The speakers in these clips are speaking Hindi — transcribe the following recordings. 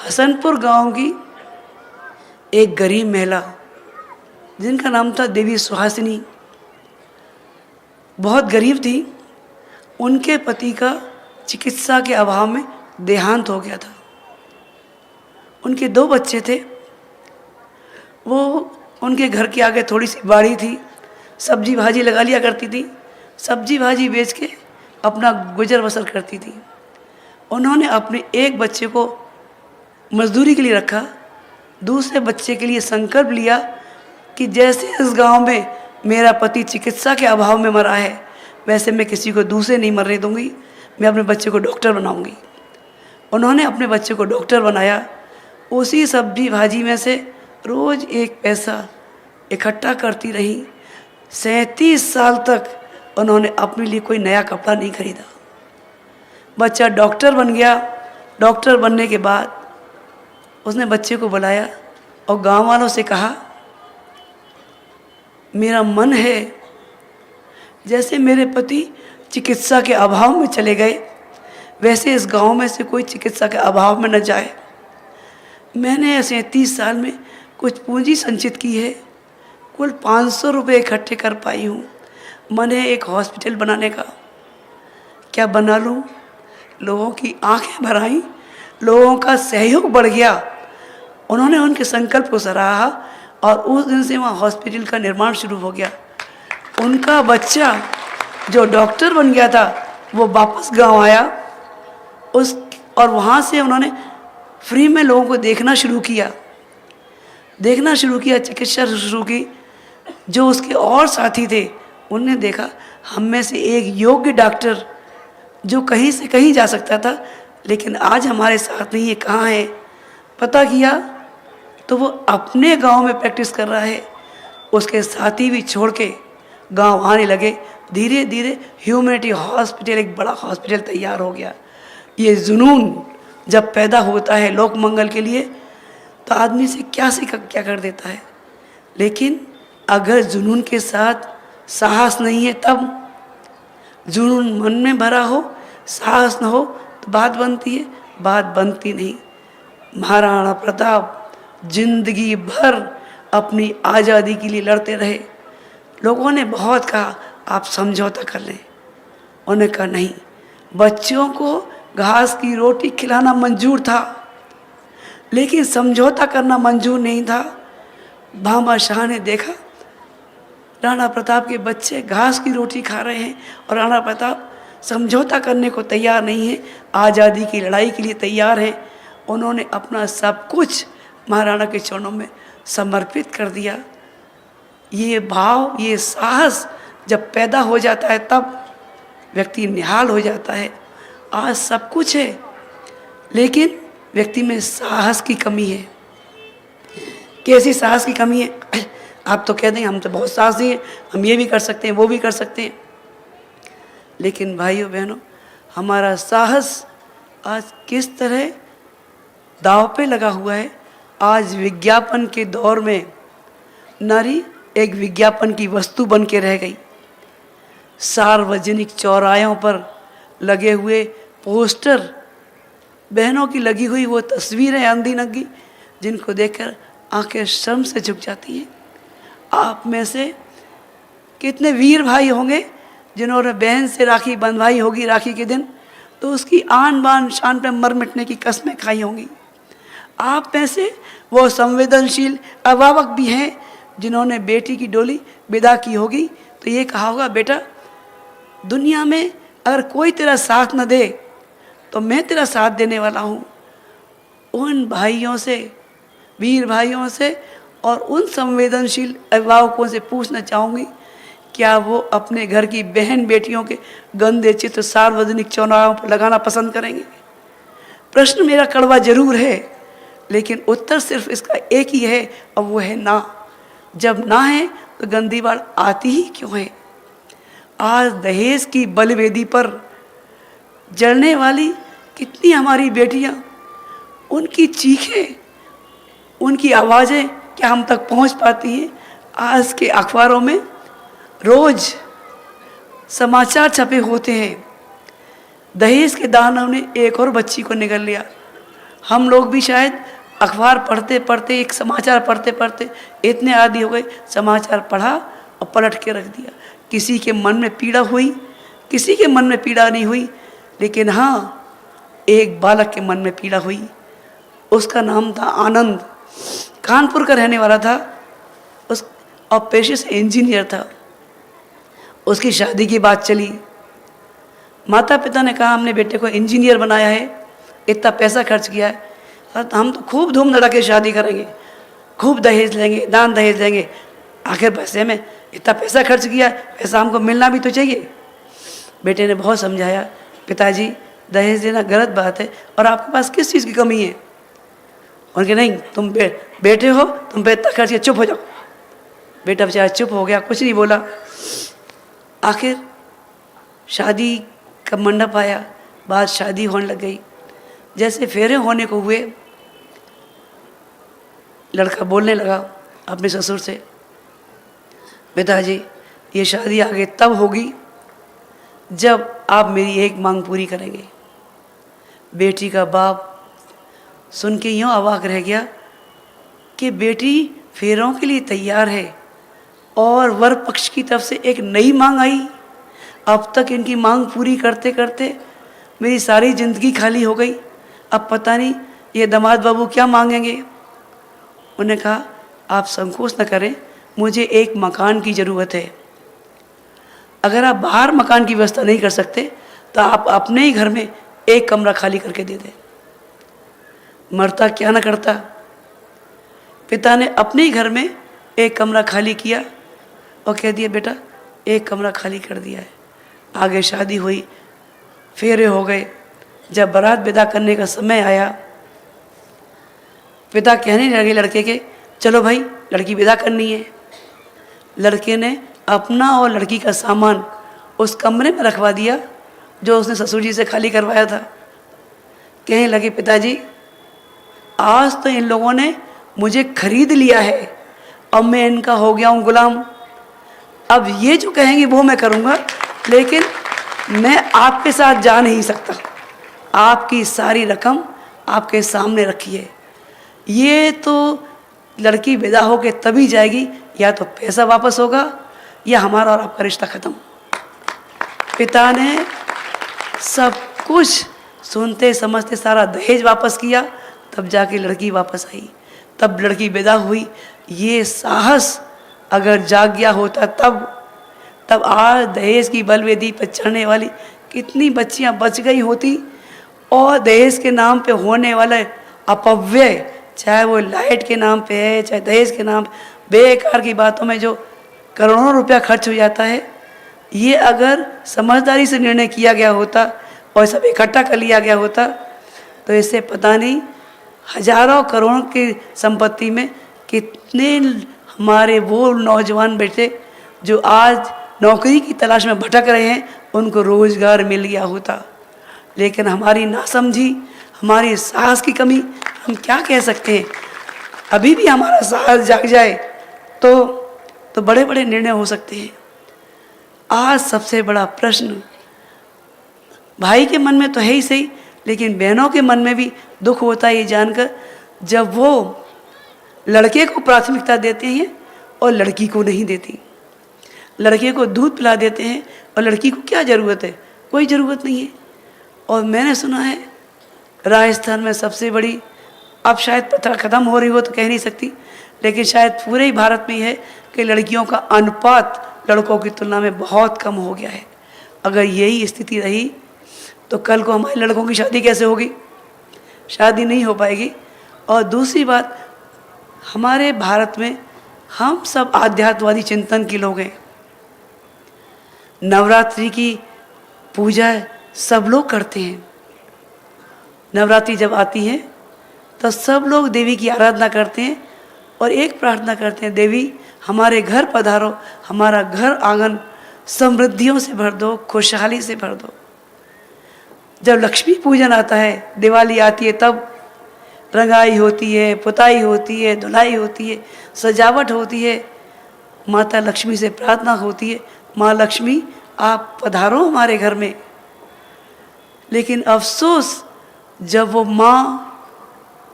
हसनपुर गांव की एक गरीब महिला जिनका नाम था देवी सुहासिनी, बहुत गरीब थी। उनके पति का चिकित्सा के अभाव में देहांत हो गया था। उनके 2 बच्चे थे। वो उनके घर के आगे थोड़ी सी बाड़ी थी, सब्जी भाजी लगा लिया करती थी। सब्जी भाजी बेच के अपना गुजर बसर करती थी। उन्होंने अपने एक बच्चे को मजदूरी के लिए रखा, दूसरे बच्चे के लिए संकल्प लिया कि जैसे इस गांव में मेरा पति चिकित्सा के अभाव में मरा है, वैसे मैं किसी को दूसरे नहीं मरने दूंगी, मैं अपने बच्चे को डॉक्टर बनाऊंगी। उन्होंने अपने बच्चे को डॉक्टर बनाया। उसी सब्जी भाजी में से रोज़ 1 पैसा इकट्ठा करती रही। 37 साल तक उन्होंने अपने लिए कोई नया कपड़ा नहीं खरीदा। बच्चा डॉक्टर बन गया। डॉक्टर बनने के बाद उसने बच्चे को बुलाया और गांव वालों से कहा, मेरा मन है जैसे मेरे पति चिकित्सा के अभाव में चले गए, वैसे इस गांव में से कोई चिकित्सा के अभाव में न जाए। मैंने 37 साल में कुछ पूंजी संचित की है, कुल 500 रुपये इकट्ठे कर पाई हूँ। मन है एक हॉस्पिटल बनाने का, क्या बना लूँ? लोगों की आंखें भर आईं, लोगों का सहयोग बढ़ गया। उन्होंने उनके संकल्प को सराहा और उस दिन से वहाँ हॉस्पिटल का निर्माण शुरू हो गया। उनका बच्चा जो डॉक्टर बन गया था वो वापस गांव आया और वहाँ से उन्होंने फ्री में लोगों को देखना शुरू किया, चिकित्सा शुरू की। जो उसके और साथी थे उनने देखा हम में से एक योग्य डॉक्टर जो कहीं से कहीं जा सकता था, लेकिन आज हमारे साथ नहीं है, कहाँ है? पता किया तो वो अपने गांव में प्रैक्टिस कर रहा है। उसके साथी भी छोड़ के गांव आने लगे। धीरे धीरे ह्यूमैनिटी हॉस्पिटल, एक बड़ा हॉस्पिटल तैयार हो गया। ये जुनून जब पैदा होता है लोक मंगल के लिए तो आदमी से क्या कर देता है। लेकिन अगर जुनून के साथ साहस नहीं है, तब जुनून मन में भरा हो, साहस न हो तो बात बनती है, बात बनती नहीं। महाराणा प्रताप जिंदगी भर अपनी आज़ादी के लिए लड़ते रहे। लोगों ने बहुत कहा आप समझौता कर लें, उन्होंने कहा नहीं। बच्चों को घास की रोटी खिलाना मंजूर था, लेकिन समझौता करना मंजूर नहीं था। भामा शाह ने देखा राणा प्रताप के बच्चे घास की रोटी खा रहे हैं और राणा प्रताप समझौता करने को तैयार नहीं है, आज़ादी की लड़ाई के लिए तैयार है। उन्होंने अपना सब कुछ महाराणा के चरणों में समर्पित कर दिया। ये भाव, ये साहस जब पैदा हो जाता है तब व्यक्ति निहाल हो जाता है। आज सब कुछ है लेकिन व्यक्ति में साहस की कमी है। कैसी साहस की कमी है? आप तो कह देंगे हम तो बहुत साहसी हैं, हम ये भी कर सकते हैं, वो भी कर सकते हैं। लेकिन भाइयों बहनों, हमारा साहस आज किस तरह दांव पे लगा हुआ है। आज विज्ञापन के दौर में नारी एक विज्ञापन की वस्तु बन के रह गई। सार्वजनिक चौराहों पर लगे हुए पोस्टर, बहनों की लगी हुई वो तस्वीरें अंधी नंगी, जिनको देखकर आंखें शर्म से झुक जाती हैं। आप में से कितने वीर भाई होंगे जिन्होंने बहन से राखी बंधवाई होगी राखी के दिन, तो उसकी आन बान शान पे मर मिटने की कस्में खाई होंगी। आप में से वो संवेदनशील अभिभावक भी हैं जिन्होंने बेटी की डोली विदा की होगी तो ये कहा होगा, बेटा दुनिया में अगर कोई तेरा साथ न दे तो मैं तेरा साथ देने वाला हूँ। उन भाइयों से, वीर भाइयों से और उन संवेदनशील अभिभावकों से पूछना चाहूँगी, क्या वो अपने घर की बहन बेटियों के गंदे चित्र सार्वजनिक चौराहों पर लगाना पसंद करेंगे? प्रश्न मेरा कड़वा जरूर है, लेकिन उत्तर सिर्फ इसका एक ही है और वो है ना। जब ना है तो गंदी बात आती ही क्यों है? आज दहेज की बलिवेदी पर जलने वाली कितनी हमारी बेटियां, उनकी चीखें, उनकी आवाज़ें क्या हम तक पहुंच पाती हैं? आज के अखबारों में रोज़ समाचार छपे होते हैं, दहेज के दानव ने एक और बच्ची को निगल लिया। हम लोग भी शायद अखबार पढ़ते पढ़ते, एक समाचार पढ़ते पढ़ते इतने आदी हो गए, समाचार पढ़ा और पलट के रख दिया। किसी के मन में पीड़ा हुई, किसी के मन में पीड़ा नहीं हुई, लेकिन हाँ, एक बालक के मन में पीड़ा हुई। उसका नाम था आनंद, कानपुर का रहने वाला था, उस और पेशे से इंजीनियर था। उसकी शादी की बात चली, माता पिता ने कहा हमने बेटे को इंजीनियर बनाया है, इतना पैसा खर्च किया है, हम तो खूब धूम धड़ाके शादी करेंगे, खूब दहेज लेंगे, दान दहेज लेंगे। आखिर पैसे में इतना पैसा खर्च किया, पैसा हमको मिलना भी तो चाहिए। बेटे ने बहुत समझाया, पिताजी दहेज देना गलत बात है और आपके पास किस चीज़ की कमी है। उनके नहीं, तुम बेटे हो, तुम पे इतना खर्च किया, चुप हो जाओ। बेटा बेचारा चुप हो गया, कुछ नहीं बोला। आखिर शादी का मंडप आया, बात शादी होने लग गई। जैसे फेरे होने को हुए, लड़का बोलने लगा अपने ससुर से, पिताजी ये शादी आगे तब होगी जब आप मेरी एक मांग पूरी करेंगे। बेटी का बाप सुन के यूँ अवाक रह गया कि बेटी फेरों के लिए तैयार है और वर पक्ष की तरफ से एक नई मांग आई। अब तक इनकी मांग पूरी करते करते मेरी सारी ज़िंदगी खाली हो गई, अब पता नहीं ये दामाद बाबू क्या मांगेंगे। उन्होंने कहा आप संकोच न करें, मुझे एक मकान की ज़रूरत है। अगर आप बाहर मकान की व्यवस्था नहीं कर सकते तो आप अपने ही घर में एक कमरा खाली करके दे दें। मरता क्या न करता। पिता ने अपने ही घर में एक कमरा खाली किया और कह दिया बेटा एक कमरा खाली कर दिया है। आगे शादी हुई, फेरे हो गए। जब बारात विदा करने का समय आया, पिता कहने लगे लड़के के, चलो भाई लड़की विदा करनी है। लड़के ने अपना और लड़की का सामान उस कमरे में रखवा दिया जो उसने ससुर जी से खाली करवाया था। कहने लगे पिताजी आज तो इन लोगों ने मुझे खरीद लिया है, अब मैं इनका हो गया हूँ गुलाम। अब ये जो कहेंगे वो मैं करूँगा, लेकिन मैं आपके साथ जा नहीं सकता। आपकी सारी रकम आपके सामने रखी है, ये तो लड़की विदा होके तभी जाएगी, या तो पैसा वापस होगा या हमारा और आपका रिश्ता ख़त्म। पिता ने सब कुछ सुनते समझते सारा दहेज वापस किया, तब जाके लड़की वापस आई, तब लड़की विदा हुई। ये साहस अगर जाग गया होता तब आज दहेज की बलवेदी पर चढ़ने वाली कितनी बच्चियां बच गई होती, और दहेज के नाम पे होने वाले अपव्यय, चाहे वो लाइट के नाम पे है, चाहे दहेज के नाम, बेकार की बातों में जो करोड़ों रुपया खर्च हो जाता है, ये अगर समझदारी से निर्णय किया गया होता और सब इकट्ठा कर लिया गया होता तो इससे पता नहीं हजारों करोड़ों की संपत्ति में कितने हमारे वो नौजवान बेटे जो आज नौकरी की तलाश में भटक रहे हैं उनको रोज़गार मिल गया होता। लेकिन हमारी नासमझी, हमारी साहस की कमी, हम क्या कह सकते हैं। अभी भी हमारा साहस जाग जाए तो बड़े बड़े निर्णय हो सकते हैं। आज सबसे बड़ा प्रश्न भाई के मन में तो है ही सही, लेकिन बहनों के मन में भी दुख होता है ये जानकर, जब वो लड़के को प्राथमिकता देते हैं और लड़की को नहीं देती। लड़के को दूध पिला देते हैं और लड़की को क्या ज़रूरत है, कोई ज़रूरत नहीं है। और मैंने सुना है राजस्थान में सबसे बड़ी, अब शायद प्रथा ख़त्म हो रही हो तो कह नहीं सकती, लेकिन शायद पूरे ही भारत में है कि लड़कियों का अनुपात लड़कों की तुलना में बहुत कम हो गया है। अगर यही स्थिति रही तो कल को हमारे लड़कों की शादी कैसे होगी, शादी नहीं हो पाएगी। और दूसरी बात, हमारे भारत में हम सब आध्यात्मवादी चिंतन के लोग हैं। नवरात्रि की पूजा सब लोग करते हैं। नवरात्रि जब आती है तो सब लोग देवी की आराधना करते हैं और एक प्रार्थना करते हैं, देवी हमारे घर पधारो, हमारा घर आंगन समृद्धियों से भर दो, खुशहाली से भर दो। जब लक्ष्मी पूजन आता है, दिवाली आती है, तब रंगाई होती है, पुताई होती है, धुलाई होती है, सजावट होती है, माता लक्ष्मी से प्रार्थना होती है, माँ लक्ष्मी आप पधारो हमारे घर में। लेकिन अफसोस जब वो माँ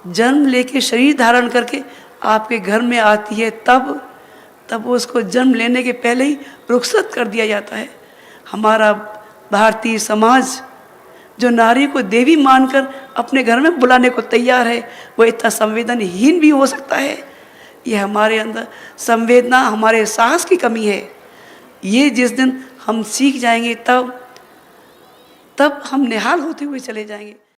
जन्म लेके शरीर धारण करके आपके घर में आती है, तब उसको जन्म लेने के पहले ही रुखसत कर दिया जाता है। हमारा भारतीय समाज जो नारी को देवी मानकर अपने घर में बुलाने को तैयार है, वो इतना संवेदनहीन भी हो सकता है। ये हमारे अंदर संवेदना, हमारे साहस की कमी है। ये जिस दिन हम सीख जाएंगे तब हम निहाल होते हुए चले जाएंगे।